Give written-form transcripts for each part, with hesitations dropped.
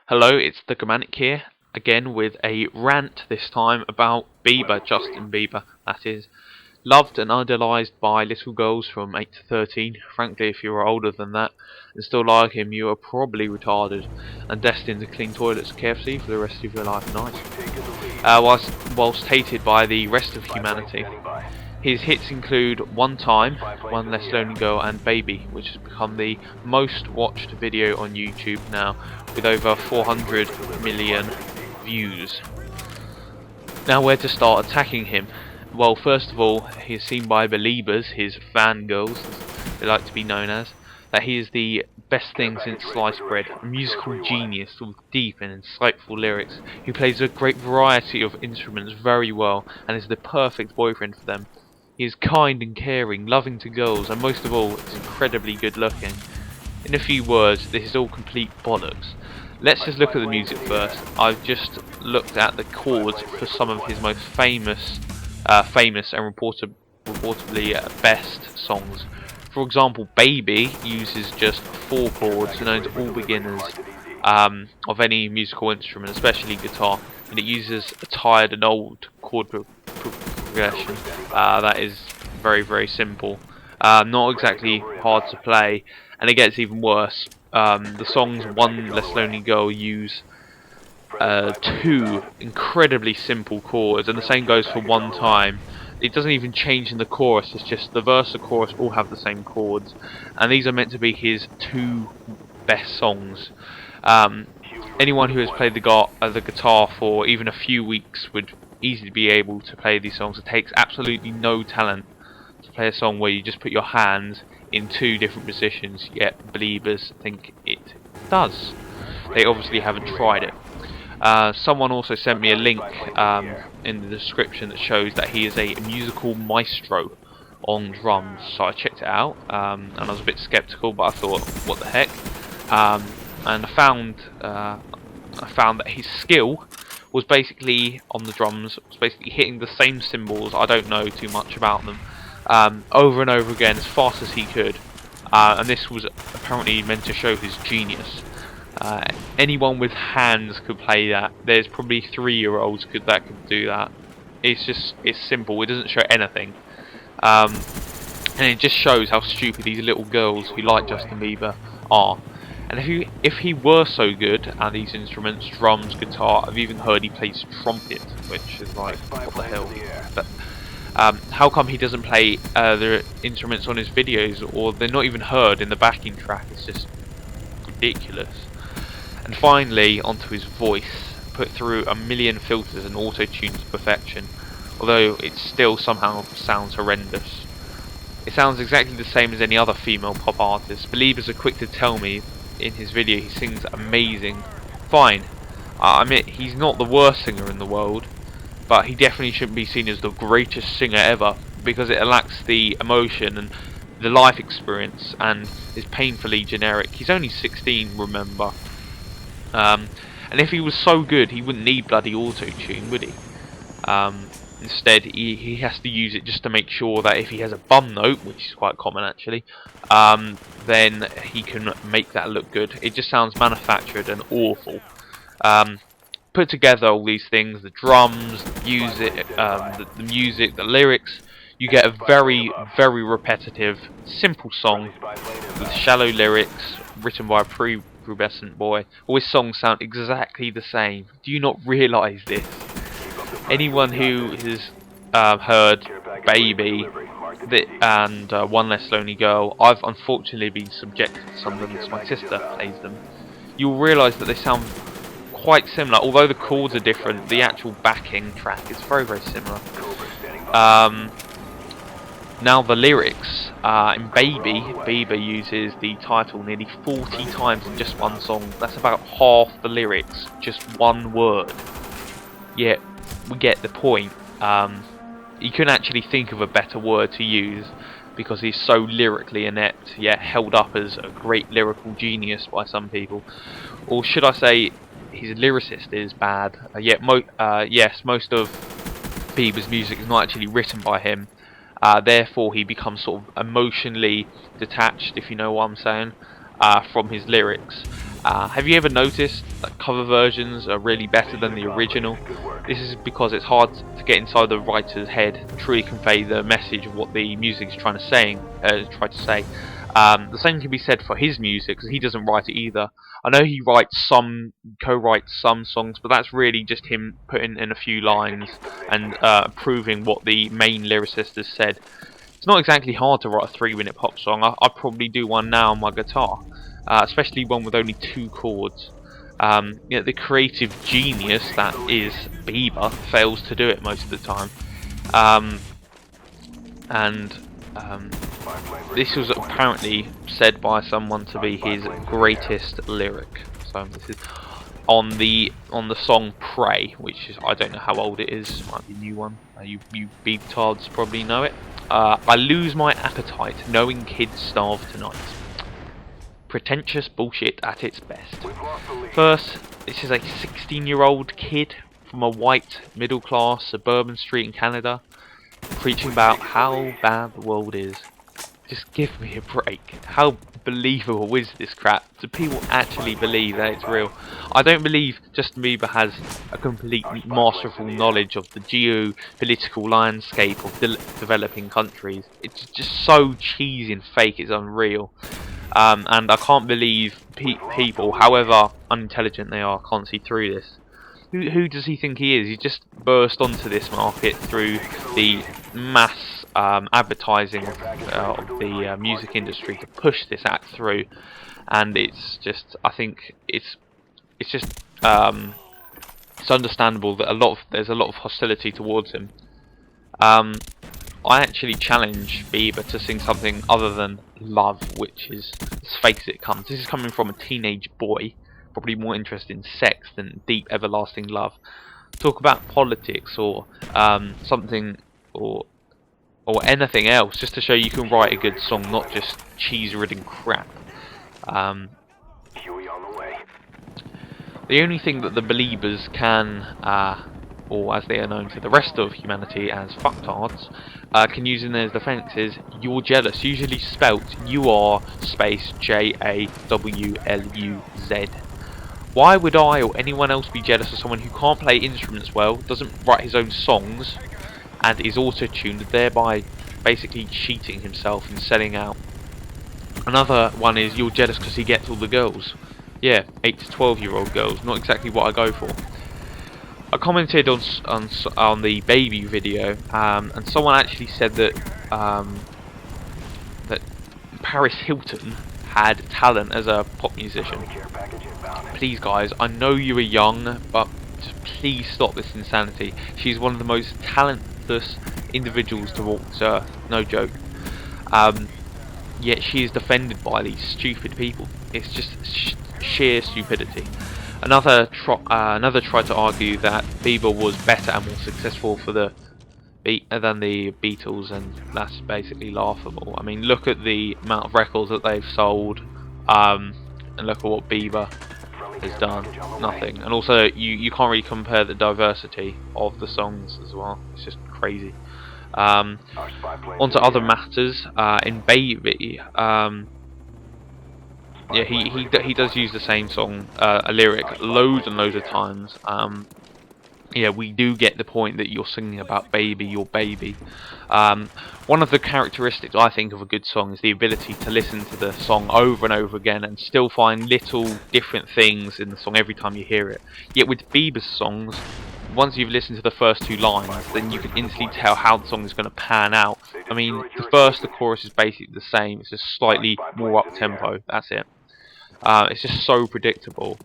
Hello, it's the Germanic here, again with a rant this time about Bieber, Justin Bieber, that is. Loved and idolised by little girls from 8 to 13. Frankly, if you are older than that and still like him, you are probably retarded and destined to clean toilets at KFC for the rest of your life. Nice. Whilst hated by the rest of humanity. His hits include One Time, One Less Lonely Girl and Baby, which has become the most watched video on YouTube now, with over 400 million views. Now, where to start attacking him? Well, first of all, he is seen by Beliebers, his fangirls, as they like to be known as, that he is the best thing since sliced bread, a musical genius with deep and insightful lyrics, who plays a great variety of instruments very well and is the perfect boyfriend for them. He is kind and caring, loving to girls, and most of all, is incredibly good looking. In a few words, this is all complete bollocks. Let's just look at the music first. I've just looked at the chords for some of his most famous and reportedly best songs. For example, Baby uses just 4 chords, known to all beginners of any musical instrument, especially guitar, and it uses a tired and old chord progression that is very, very simple, not exactly hard to play, and it gets even worse. The songs One Less Lonely Girl use 2 incredibly simple chords, and the same goes for One Time. It doesn't even change in the chorus, it's just the verse and chorus all have the same chords, and these are meant to be his 2 best songs. Anyone who has played the guitar for even a few weeks would easily be able to play these songs. It takes absolutely no talent to play a song where you just put your hands in 2 different positions, yet Beliebers think it does. They obviously haven't tried it. Someone also sent me a link in the description that shows that he is a musical maestro on drums, so I checked it out, and I was a bit skeptical, but I thought, what the heck, and I found that his skill was basically on the drums, was basically hitting the same cymbals, I don't know too much about them, over and over again as fast as he could, and this was apparently meant to show his genius. Anyone with hands could play that. There's probably 3-year-olds that could do that. It's simple, it doesn't show anything, and it just shows how stupid these little girls who like Justin Bieber are. And if he were so good at these instruments, drums, guitar, I've even heard he plays trumpet, which is like, what the hell. But how come he doesn't play the instruments on his videos, or they're not even heard in the backing track? It's just ridiculous. And finally, onto his voice, put through a million filters and auto-tuned to perfection, although it still somehow sounds horrendous. It sounds exactly the same as any other female pop artist. Beliebers are quick to tell me in his video he sings amazing. Fine, I admit he's not the worst singer in the world, but he definitely shouldn't be seen as the greatest singer ever, because it lacks the emotion and the life experience and is painfully generic. He's only 16, remember. And if he was so good, he wouldn't need bloody auto-tune, would he? Instead, he has to use it just to make sure that if he has a bum note, which is quite common actually, then he can make that look good. It just sounds manufactured and awful. Put together all these things, the drums, the music, the lyrics, you get a very, very repetitive, simple song with shallow lyrics written by a prepubescent boy. All his songs sound exactly the same. Do you not realise this? Anyone who has heard Baby and One Less Lonely Girl, I've unfortunately been subjected to some of them because my sister plays them. You'll realise that they sound quite similar, although the chords are different. The actual backing track is very, very similar. Now the lyrics, in Baby, Bieber uses the title nearly 40 times in just one song. That's about half the lyrics, just one word. Yet, we get the point. You couldn't actually think of a better word to use because he's so lyrically inept, yet held up as a great lyrical genius by some people. Or should I say, his lyricist is bad. Yes, most of Bieber's music is not actually written by him. Therefore, he becomes sort of emotionally detached, if you know what I'm saying, from his lyrics. Have you ever noticed that cover versions are really better than the original? This is because it's hard to get inside the writer's head and truly convey the message of what the music is trying to say. The same can be said for his music, because he doesn't write it either. I know he co-writes some songs, but that's really just him putting in a few lines and proving what the main lyricist has said. It's not exactly hard to write a 3-minute pop song. I probably do one now on my guitar, especially one with only 2 chords. The creative genius that is Bieber fails to do it most of the time. This was apparently said by someone to be his greatest lyric. So this is on the song "Pray," which is, I don't know how old it is. Might be a new one. You beatards probably know it. I lose my appetite knowing kids starve tonight. Pretentious bullshit at its best. First, this is a 16-year-old kid from a white middle-class suburban street in Canada, preaching about how bad the world is. Just give me a break. How believable is this crap? Do people actually believe that it's real? I don't believe Justin Bieber has a complete masterful knowledge of the geopolitical landscape of developing countries. It's just so cheesy and fake, it's unreal. And I can't believe people, however unintelligent they are, can't see through this. Who does he think he is? He just burst onto this market through the mass advertising of the music industry to push this act through, and it's just, I think it's understandable that there's a lot of hostility towards him. I actually challenge Bieber to sing something other than love, which is as fake as it comes. This is coming from a teenage boy, probably more interested in sex than deep, everlasting love. Talk about politics or something or anything else, just to show you can write a good song, not just cheese-ridden crap. The only thing that the Beliebers can, or as they are known to the rest of humanity as fucktards, can use in their defence is "you're jealous," usually spelt UR space JAWLUZ. Why would I or anyone else be jealous of someone who can't play instruments well, doesn't write his own songs, and is auto-tuned, thereby basically cheating himself and selling out? Another one is "you're jealous because he gets all the girls." Yeah, 8 to 12-year-old girls, not exactly what I go for. I commented on the Baby video, and someone actually said that that Paris Hilton had talent as a pop musician. Please guys, I know you are young, but just please stop this insanity. She's one of the most talentless individuals to walk this earth, no joke. Yet she is defended by these stupid people. It's just sheer stupidity. Another tried to argue that Bieber was better and more successful for than the Beatles, and that's basically laughable. I mean, look at the amount of records that they've sold, and look at what Bieber has done. Nothing. And also, you can't really compare the diversity of the songs as well. It's just crazy. On to other matters. In Baby, yeah, he does use the same song, a lyric, loads and loads of times. Yeah, we do get the point that you're singing about baby, your baby. One of the characteristics, I think, of a good song is the ability to listen to the song over and over again and still find little different things in the song every time you hear it. Yet with Bieber's songs, once you've listened to the first 2 lines, then you can instantly tell how the song is going to pan out. I mean, the chorus is basically the same, it's just slightly more up-tempo, that's it. It's just so predictable.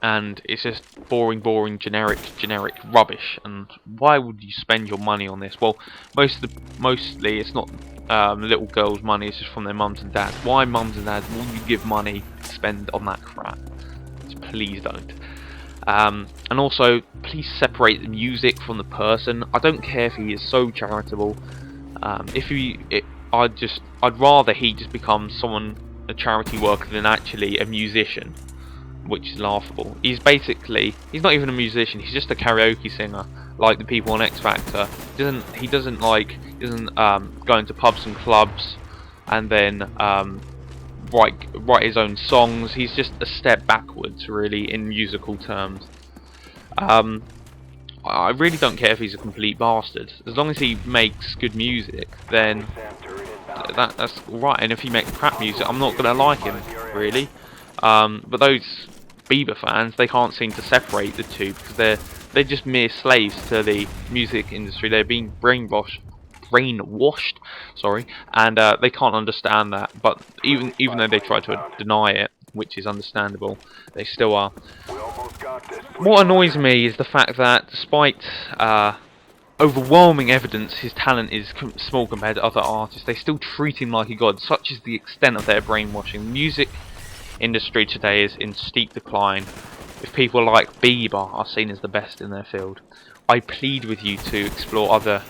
And it's just boring, generic rubbish. And why would you spend your money on this? Well, mostly it's not little girls' money, it's just from their mums and dads. Why mums and dads will you give money to spend on that crap? Just please don't. And also, please separate the music from the person. I don't care if he is so charitable. I'd rather he just become a charity worker than actually a musician, which is laughable. He's not even a musician. He's just a karaoke singer, like the people on X Factor. He doesn't go into pubs and clubs and then write his own songs. He's just a step backwards, really, in musical terms. Um, I really don't care if he's a complete bastard. As long as he makes good music, then that's right. And if he makes crap music, I'm not gonna like him, really. But those Bieber fans, they can't seem to separate the two because they're just mere slaves to the music industry. They're being brainwashed, sorry, and they can't understand that. But even though they try to deny it, which is understandable, they still are. What annoys me is the fact that despite overwhelming evidence his talent is small compared to other artists, they still treat him like a god. Such is the extent of their brainwashing. The music industry today is in steep decline. If people like Bieber are seen as the best in their field, I plead with you to explore other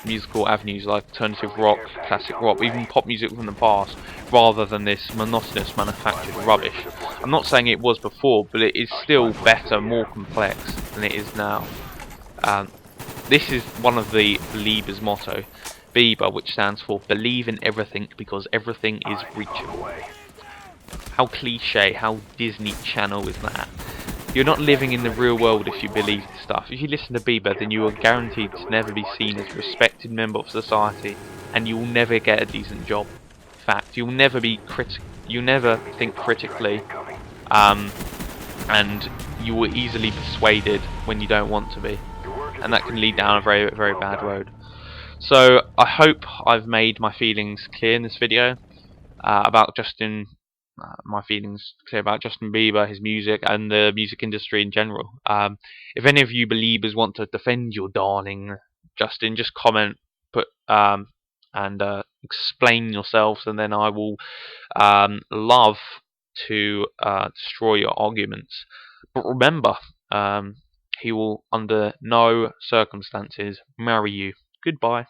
musical avenues like alternative rock, classic rock, even pop music from the past, rather than this monotonous manufactured rubbish. I'm not saying it was before, but it is still better, more complex than it is now. This is one of the Beliebers' motto, Bieber, which stands for believe in everything because everything is reachable. How cliche, how Disney Channel is that? You're not living in the real world if you believe this stuff. If you listen to Bieber, then you are guaranteed to never be seen as a respected member of society, and you will never get a decent job. In fact, you'll never be you'll never think critically, and you will easily persuaded when you don't want to be, and that can lead down a very, very bad road. So I hope I've made my feelings clear in this video about Justin. My feelings clear about Justin Bieber, his music, and the music industry in general. If any of you believers want to defend your darling Justin, just comment, put and explain yourselves, and then I will love to destroy your arguments. But remember, he will under no circumstances marry you. Goodbye.